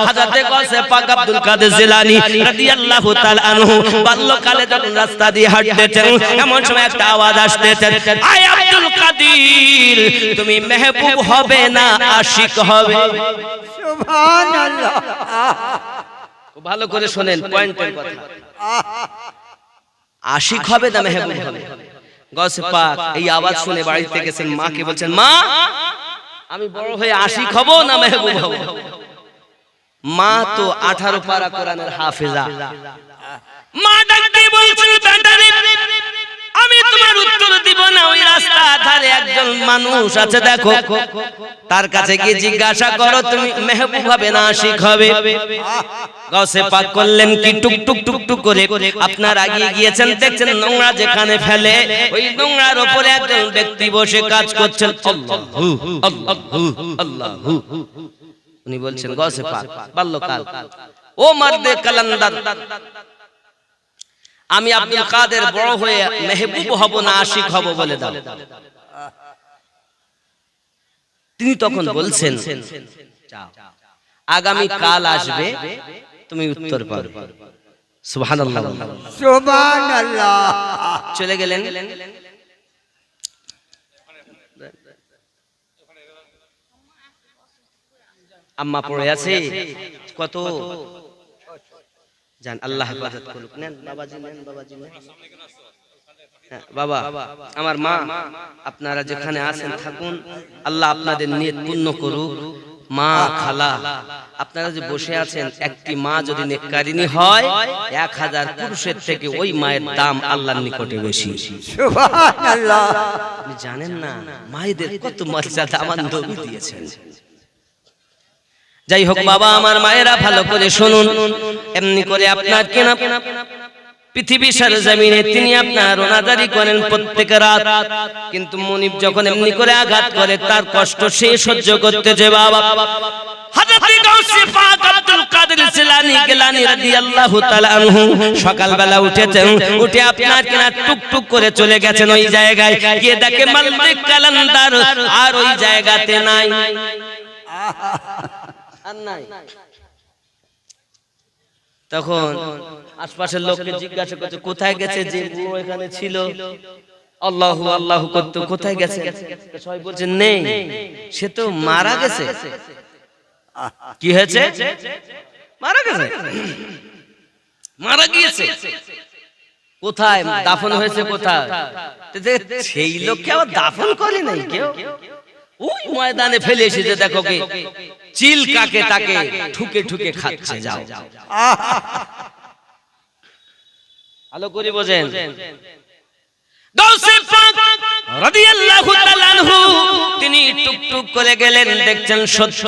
হযরত গাউসে পাক আব্দুল কাদের জিলানী রাদিয়াল্লাহু তাআলা আনহু বাল্যকালে যখন রাস্তা দিয়ে হাঁটতেছেন এমন সময় একটা আওয়াজ আসতেছে, আয় আব্দুল কাদের তুমি মেহবুব হবে না আশিক হবে? সুবহানাল্লাহ। ভালো করে শুনেন পয়েন্টের কথা, আশিক হবে না মেহবুব হবে? গাউসে পাক এই আওয়াজ শুনে বাড়িতে গেছেন, মাকে বলছেন, মা আমি বড় হয়ে আশিক হব না মেহবুব হব? মা তো 18 পারা কোরআনের হাফেজা। মা ডাক দিয়ে বলছেন, বেটারে আমি তোমার উত্তর দিব না, ওই রাস্তা ধারে একজন মানুষ আছে দেখো, তার কাছে গিয়ে জিজ্ঞাসা করো তুমি মেহবুব হবে না আশিক হবে? গাউসে পাক করলেন কি, টুক টুক টুক টুক করে আপনার আগিয়ে গিয়েছেন, দেখছেন নোংরা যেখানে ফেলে ওই নোংরার উপরে একজন ব্যক্তি বসে কাজ করছেন, আল্লাহু আল্লাহু আল্লাহু। উনি বলছেন, গাউসে পাক বাল্যকাল, ও মার্দে কালান্দার আমি আব্দুল কাদের বড় হয়ে মেহবুব হব না আশিক হব বলে দাও। তিনি তখন বলছেন, আগামী কাল আসবে তুমি উত্তর পাবে। সুবহানাল্লাহ সুবহানাল্লাহ। চলে গেলেন। আম্মা পড়ে আছে কত জান, আল্লাহ হেফাজত করুক। নেন বাবাজি, নেন বাবাজি, নেন। হ্যাঁ বাবা, আমার মা আপনারা যেখানে আছেন থাকুন, আল্লাহ আপনাদের নিয়ত পূর্ণ করুক। মা খালা আপনারা যে বসে আছেন, একটি মা যদি নেককারিনী হয় 1000 পুরুষের থেকে ওই মায়ের দাম আল্লাহর নিকটে বেশি। সুবহানাল্লাহ। আপনি জানেন না মায়েদের কত মর্যাদা আমার নবী দিয়েছেন। যাই হোক বাবা, আমার মায়েরা ভালো করে শুনুন, এমনি করে আপনার কেনা পৃথিবী সরজমিনে তিনি আপনার রোনাজারি করেন প্রত্যেক রাত, কিন্তু মনিব যখন এমনি করে আঘাত করে তার কষ্ট সে সহ্য করতেছে। বাবা হযরত গাউসে পাক আব্দুল কাদের জিলানী গিলানী রাদিয়াল্লাহু তাআলা আনহু সকালবেলা উঠেছেন, উঠে আপনার কিনা টুকটুক করে চলে গেছেন ওই জায়গায়, গিয়ে দেখে মালিক কালান্দার আর ওই জায়গাতে নাই, আর নাই। তখন আশপাশের লোককে জিজ্ঞাসা করছে, কোথায় গেছে যে বুড়ো এখানে ছিল, আল্লাহু আল্লাহু করতে, কোথায় গেছে? সবাই বলছে নেই, সে তো মারা গেছে। কি হয়েছে? মারা গেছে, মারা গিয়েছে। কোথায় দাফন হয়েছে? কোথায়? সেই লোককে আবার দাফন করে নাই কেউ, ওই ময়দানে ফেলে এসেছে। দেখো কি চিল কাকে তাকে ঠুকে ঠুকে খাচ্ছে। যাও ভালো করে বোঝেন। গাউসে পাক রাদিয়াল্লাহু তাআলা আনহু তিনি টুকটুক করে গেলেন, দেখছেন সত্য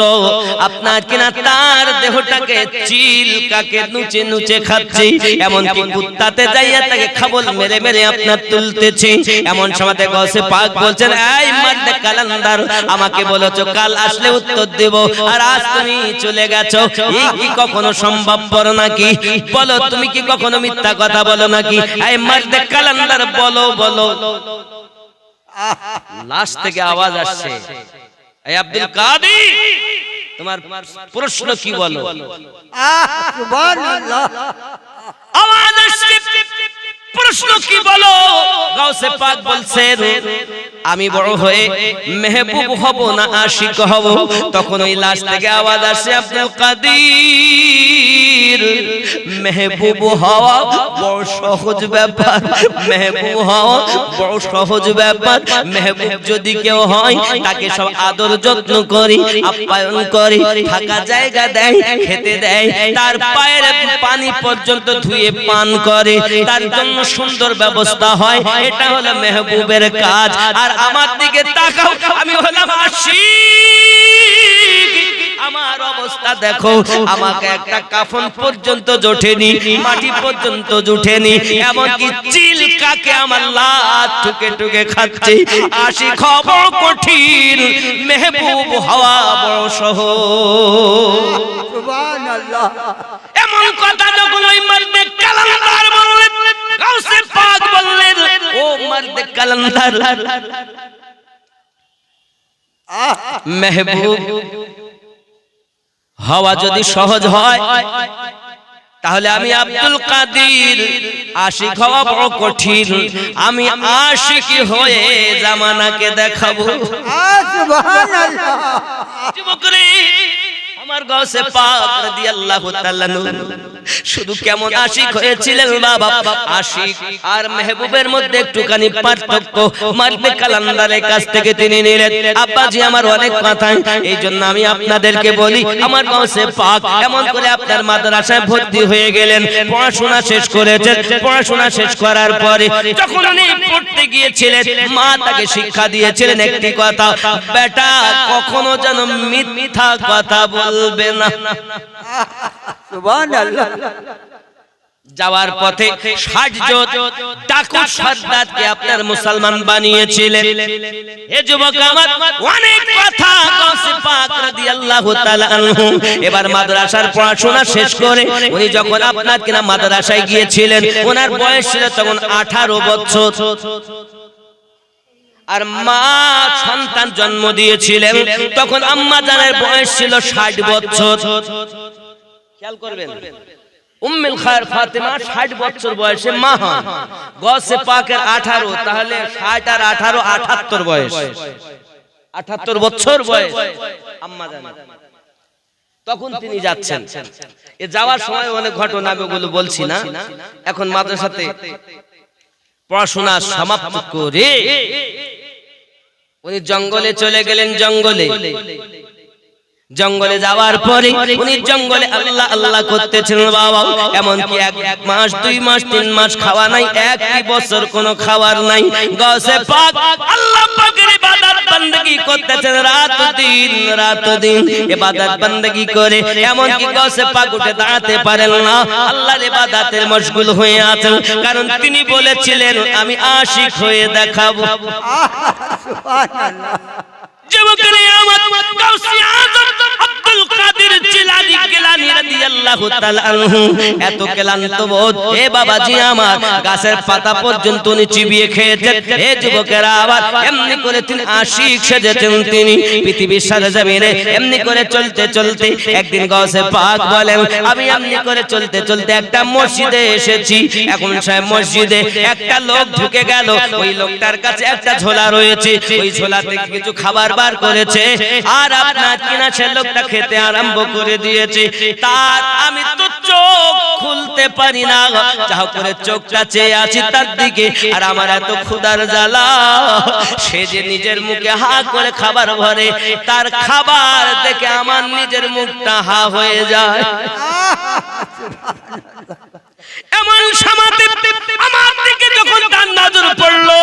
আপনার কিনা তার দেহটাকে চিল কাকে নুচে নুচে খাচ্ছে, এমন কি কুত্তাতে যাইয়া তাকে খাবল মেরে মেরে আপনার তুলতেছে। এমন সময় গাউসে পাক বলছেন, এই মারদে কালান্দার আমাকে বলেছো কাল আসলে উত্তর দেব, আর আজ তুমি চলে গেছো, এই কি কখনো সম্ভবপর নাকি? বলো তুমি কি কখনো মিথ্যা কথা বলো নাকি? এই মারদে কালান্দার বলো বলো। লাশ থেকে আওয়াজ আসছে, এই আব্দুল কাদের তোমার প্রশ্ন কি বলো? সুবহানাল্লাহ। আওয়াজ আসছে, প্রশ্ন কি বলো? গাউসে পাক বলছেন, আমি বড় হয়ে মেহবুব হব না আশিক হব? তখন ওই লাশ থেকে আওয়াজ আসে, আব্দুল কাদের মেহবুব হওয়া বড় সহজ ব্যাপার, মেহবুব হওয়া বড় সহজ ব্যাপার। মেহবুব যদি কেউ হয় তাকে সব আদর যত্ন করি, আপ্যায়ন করি, থাকা জায়গা দেয়, খেতে দেয়, তার পায়ের পানি পর্যন্ত ধুয়ে পান করে, তার জন্য সুন্দর ব্যবস্থা হয়। এটা হলো মেহবুবের কাজ। আর আমার দিকে তাকাও, আমি হলাম আশিক। আমার অবস্থা দেখো, আমাকে একটা কাফন পর্যন্ত জোটেনি, মাটি পর্যন্ত জুটেনি, এমনকি চিল কাকে আমার লাত ঠুকে ঠুকে খাচ্ছে। আশিক হওয়া কঠিন, মেহবুব হওয়া বড় সহজ। সুবহানাল্লাহ। এমন কথা যখন ওই মারদে কালান্দার বললেন, গাউসে পাক বললেন, ও মারদে কালান্দার মেহবুব হওয়া যদি সহজ হয় তাহলে আমি আব্দুল কাদের আশিক হওয়া বড় কঠিন। আমি আশিকি হয়ে জামানাকে দেখাবো। সুবহানাল্লাহ। যুবকরে আমার গাউসে পাক রাদিয়াল্লাহু তাআলা শুধু কেমন আশিক হয়েছিলেন বাবা, আশিক আর মেহবুবের মধ্যে একটুখানি পার্থক্য মারবে কালান্দারের কাছ থেকে তিনি নিলেন। আব্বাজি আমার অনেক কথা, এই জন্য আমি আপনাদেরকে বলি, আমার গাউসে পাক এমন করে আপনার মাদ্রাসায় ভর্তি হয়ে গেলেন, পড়াশোনা শেষ করেছেন। পড়াশোনা শেষ করার পরে যখন উনি পড়তে গিয়েছিলেন, মা তাকে শিক্ষা দিয়েছিলেন একটি কথা, বেটা কখনো যেন মিথ্যা কথা বলবে না। সুবহানাল্লাহ। যাওয়ার পথে 60 জন ডাকু সর্দারকে আপনার মুসলমান বানিয়েছিলেন। হে যুবক আমার, অনেক কথা গাউসে পাক রাদিয়াল্লাহু তাআলা আনহু এবার মাদ্রাসার পড়াশোনা শেষ করে উনি যখন আপনার কিনা মাদ্রাসায় গিয়েছিলেন, ওনার বয়স ছিল তখন 18 বছর। আর মা সন্তান জন্ম দিয়েছিলেন তখন আম্মা জানের বয়স ছিল 60 বছর। খেয়াল করবেন, উম্মুল খায়র ফাতেমা 60 বছর বয়সে মা হন। গাউসে পাকের 18, তাহলে 60 আর 18 78 বয়স, 78 বছর বয়স আম্মা জানের। তখন তিনি যাচ্ছেন, এ যাওয়ার সময় অনেক ঘটনা ওগুলো বলছি না। এখন মাদ্রাসাতে পড়াশোনা সমাপ্ত করে উনি জঙ্গলে চলে গেলেন। জঙ্গলে যাওয়ার পরে উনি জঙ্গলে আল্লাহ আল্লাহ করতেছিলেন বাবা। এমনকি 1 মাস 2 মাস 3 মাস খাওয়া নাই, 1 বছর কোনো খাবার নাই। গাউসে পাক আল্লাহ পাকের ইবাদত বندگی করতেছেন রাত দিন ইবাদত বندگی করে। এমনকি গাউসে পাক উঠে দাঁড়াতে পারেন না, আল্লাহর ইবাদতের মশগুল হয়ে আছেন, কারণ তিনি বলেছিলেন আমি আশিক হয়ে দেখাবো। সুবহানাল্লাহ। যুবকেরা আমার, গাউসে আজম আব্দুল কাদের জিলানী গিলানী রাদিয়াল্লাহু তাআলা আনহু এত ক্লান্ত বোধ, হে বাবাজি আমার, গাছের পাতা পর্যন্ত উনি চিবিয়ে খেয়েছেন। হে যুবকেরা আবার, এমনি করে তিনি আশিক সেজেছেন। তিনি পৃথিবীর সরজমিনে এমনি করে চলতে চলতে একদিন গাউসে পাক বলেন, আমি এমনি করে চলতে চলতে একটা মসজিদে এসেছি। এখন সেই মসজিদে একটা লোক ঢুকে গেল, ওই লোকটার কাছে একটা ঝোলা রয়েছে, ওই ঝোলা থেকে কিছু খাবার বার করেছে, আর আপনার কিনা সে লোকটা খেতে আরম্ভ করে দিয়েছে। তার আমি তো চোখ খুলতে পারি না, যা করে চোখটা চেয়ে আছি তার দিকে, আর আমার এত ক্ষুধার জ্বালা, সে যে নিজের মুখে হা করে খাবার ভরে, তার খাবার দেখে আমার নিজের মুখটা হা হয়ে যায়। এমন সমাতে আমার দিকে যখন তার নজর পড়লো,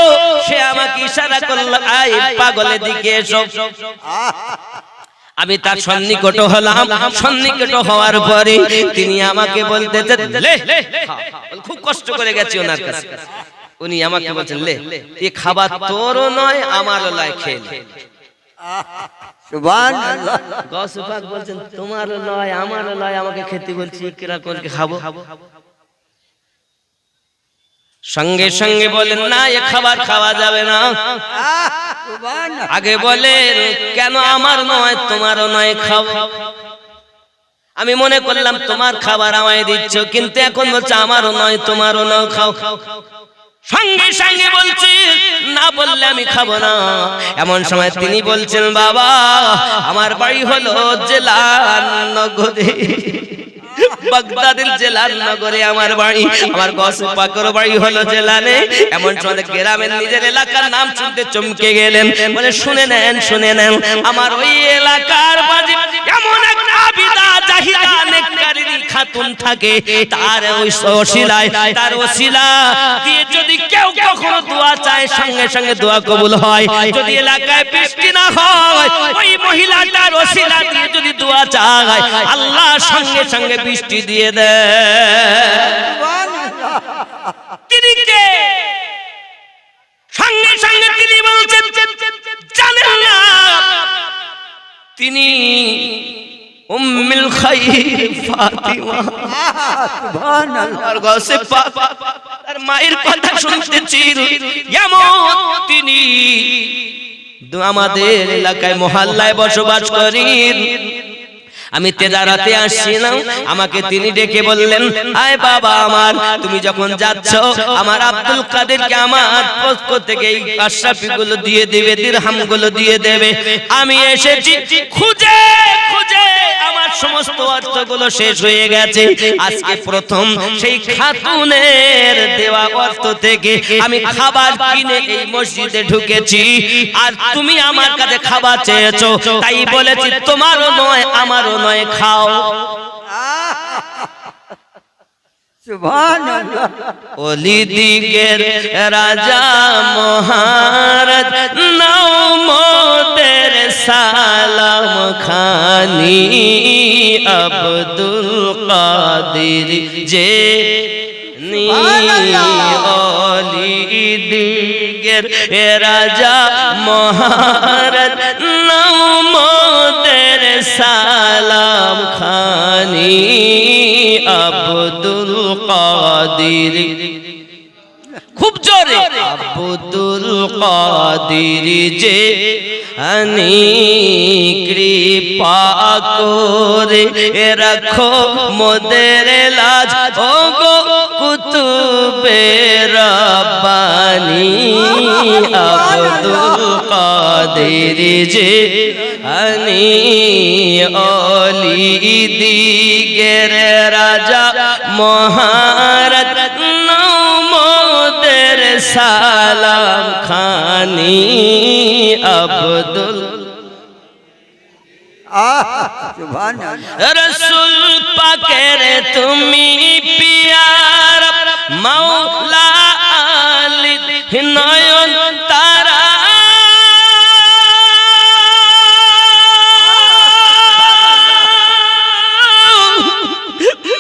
সে আমাকে ইশারা করলো, আয় পাগলের দিকে এসো। আমি তার সন্নিকট হলাম। সন্নিকট হওয়ার পরে তিনি আমাকে বলতেছেন, লে, খুব কষ্ট করে গেছি ওনার কাছে। উনি আমাকে বলছেন, লে, এই খাবার তোরও নয় আমারও নয়, খেয়ে নে। সুবহানাল্লাহ। গাউসে পাক বলছেন, তোমারও নয় আমারও নয়, আমাকে খেতে বলছি, কিরকম খাবো? সঙ্গে সঙ্গে বলেন, না, এ খাবার খাওয়া যাবে না। আগে বলেন, কেন আমার নয় তোমারও নয়, খাবো। আমি মনে করলাম তোমার খাবার আমায় দিচ্ছ, কিন্তু এখন বলছে আমারও নয় তোমারও নয়, খাও। সঙ্গে সঙ্গে বলছি, না বললে আমি খাবো না। এমন সময় তিনি বলছেন, বাবা আমার বাড়ি হলো জেলানগরে, বাগদাদের জেলার নগরে আমার বাড়ি। আমার গাউসে পাকের বাড়ি হলো জেলানে। এমন সময় গ্রামের নিজের এলাকার নাম শুনতে চমকে গেলেন, বলে শুনে নেন আমার ওই এলাকার বাড়ি এমন এক আবিদা জাহিদা নেককারিনী খাতুন থাকে, তার ওই ওসিলায়, তার ওসিলা দিয়ে যদি কেউ কখনো দোয়া চায়, সঙ্গে সঙ্গে দোয়া কবুল হয়। যদি এলাকায় বৃষ্টি না হয়, ওই মহিলাটার ওসিলা দিয়ে যদি দোয়া চায়, আল্লাহ সঙ্গে সঙ্গে বৃষ্টি দিয়ে দেয়। তিনি কে? সঙ্গে সঙ্গে তিনি বলছেন, জানেন না, তিনি উম্মুল খায়র ফাতিমা। সুবহানাল্লাহ। গাউসে পাক তার মায়ের কথা শুনতেছি, এমন তিনি আমাদের এলাকায় মহল্লায় বসবাস করেন। আমি তেজারাতে আসছিলাম, আমাকে তিনি ডেকে বললেন, আয় বাবা আমার, তুমি যখন যাচ্ছ আমার আব্দুল কাদেরকে আমার পক্ষ থেকে এই আশরাফি গুলো দিয়ে দেবে, দিরহাম গুলো দিয়ে দেবে। আমি এসেছি খুঁজে খুঁজে আমার সমস্ত অর্থগুলো শেষ হয়ে গেছে। আজকে প্রথম সেই খাতুনের দেওয়া অর্থ থেকে আমি খাবার কিনে এই মসজিদে ঢুকেছি, আর তুমি আমার কাছে খাবার চেয়েছো, তাই বলেছি তোমারও নয় আমারও নয়, খাও। সুবহানাল্লাহ। ওলিদিগের রাজা মহারাজ নাও মোদের সালাম খানি, আব্দুল কাদের যে ওলিদিগের রাজা মহারাজ নাও মোদের সালাম খানি, আব্দুল কাদের, খুব জোরে, আব্দুল কাদের যে আনি কৃপা করে রাখো মোদের লাজ, ও গো কুতুবে রব্বানি, আব্দুল কাদের যে আনি ওলিদিগের রাজা মহারাজ নাও মোদের সালাম খানি, আব্দুল সুবহানাল্লাহ। রসুল পাকের তুমি পিয়ার মাওলা আলী নয়ন তারা,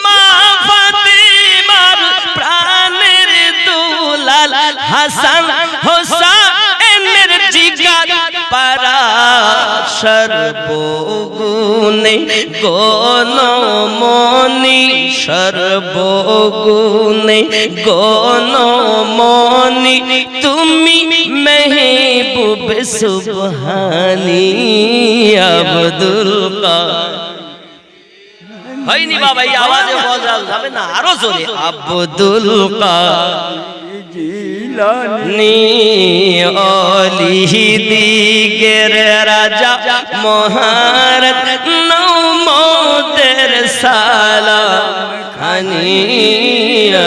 মা ফাতিমার প্রাণের দুলাল, হাসান হোসেনের জিগার পারা, সর্বগুণে গণমনি, সর্বগুণে গণমনি তুমি মেহবুব সুবহানি, আব্দুল কাদের। হয়নি বাবা, এই আওয়াজে বলা যাবে না, আরো জোরে, আব্দুল কাদের জিলানী ওলিদিগের রাজা মহারাজ নাও মোদের সালাম খানি,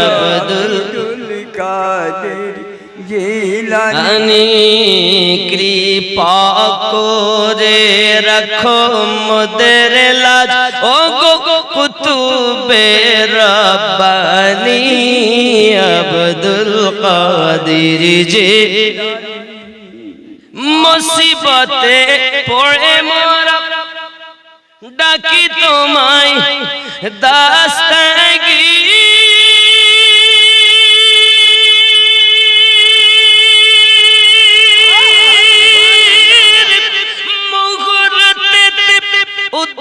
আব্দুল কাদের জিলানী আনি কৃপা করে রাখো মোদের লাজ, ও গো কুতুবে রব্বানি, আব্দুল কাদের যে মুসিবতে পড়ে মোরা ডাকি তোমায় দাস্তাগীর,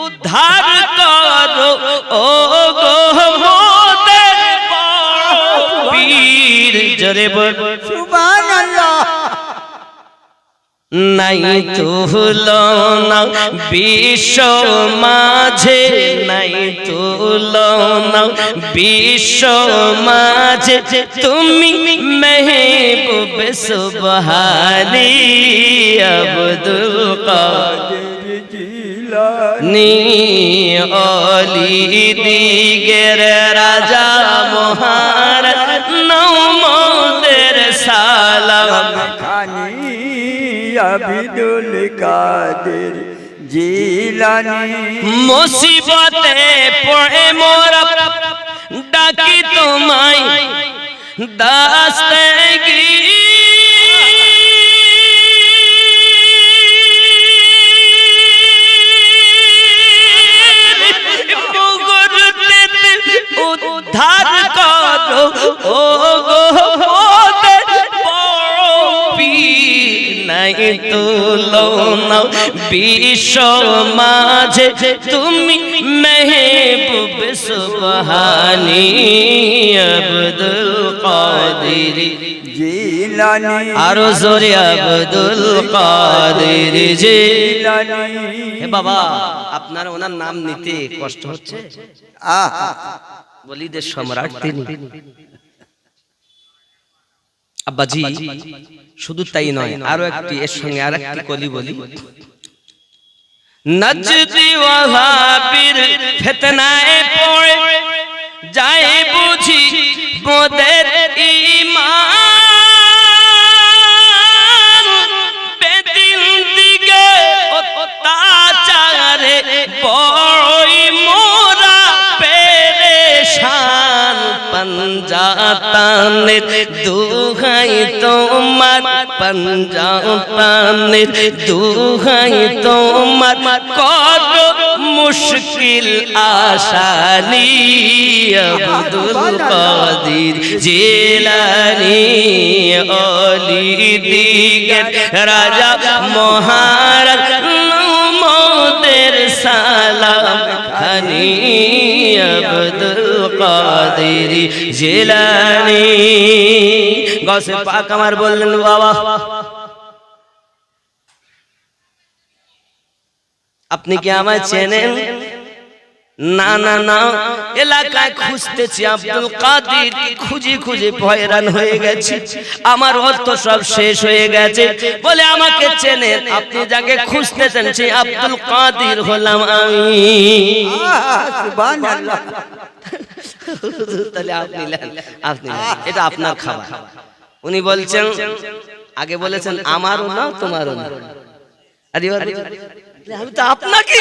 উদ্ধার করো ও গো মোদের পীর, জোরে বল সুবহানাল্লাহ। নাই তুলনা বিশ্ব মাঝে, নাই তুলনা বিশ্ব মাঝে তুমি মেহবুব সুবহানি, আব্দুল কাদের নি ওলিদিগের রাজা মহারাজ নাও মোদের সালাম খানি, আব্দুল কাদের জিলানী মুসিবতে পড়ে মোরা ডাকি তোমায় দাস্তাগীর, উদ্ধার করো ও গো মোদের পীর, নাই তুলনা বিশ্ব মাঝে তুমি মেহবুব সুবহানি, আব্দুল কাদের জিলানী আরো জোরে, আব্দুল কাদের জিলানী। হে বাবা, আপনার ওনার নাম নিতে কষ্ট হচ্ছে? আহা বলিদের সম্রাট তিনি। আব্বাজি শুধু তাই নয়, আরো একটি এর সঙ্গে আরেকটি কলি বলি। নজদি ওয়াহাবির ফিতনায় পড়ে যায় বুঝি মোদের ঈমান, বেদিন দিকে অত্যাচারে বড়ই মোরা পেরেশান, পঞ্জাতানের দুহাই তোমার, পঞ্জাতানের দুহাই তোমার, কত মুশকিল আসানি, আব্দুল কাদির জিলানী অলি দিগের রাজা মহারাজ মোদের সালাম খানি, আব্দুল কাদির জিলানী। গৌসে পাক আমার বললেন বাবা আপনি কি আমায় চেনেন? না না না, এলাকায় খুঁজতেছি আব্দুল কাদির, খুঁজে খুঁজে হয়রান হয়ে গেছি, আমার অর্থ সব শেষ হয়ে গেছে। বলে আমাকে চেনেন? আপনি যাকে খুঁজতেছেন সেই আব্দুল কাদির হলাম আমি। সুবহানাল্লাহ। তাহলে আপনি আপনি এটা আপনার খাবার। উনি বলছেন, আগে বলেছেন আমারও না তোমারও না, আরে আমি তো আপনাকে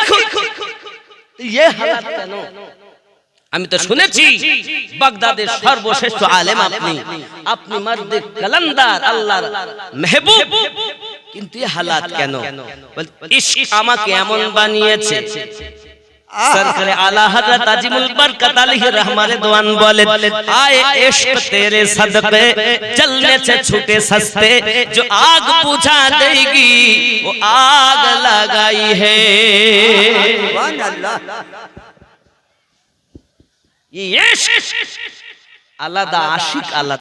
ये हालात কেন? আমি তো শুনেছি বাগদাদের সর্বশ্রেষ্ঠ আলেম আপনি, আপনি মর্দে কালান্দার আল্লাহর মেহবুব, কিন্তু এই হালাত কেন? ইশক আমাকে এমন বানিয়েছে। সরকারে আলা হযরত আজিমুল বরকত আলাইহি रहमत दीवान बोले, आए इश्क तेरे सदके चलने से छूटे सस्ते, जो आग बुझा देगी वो आग लगाई है। সুবহানাল্লাহ। ये इश्क আলাদা, আশিক আলাদা।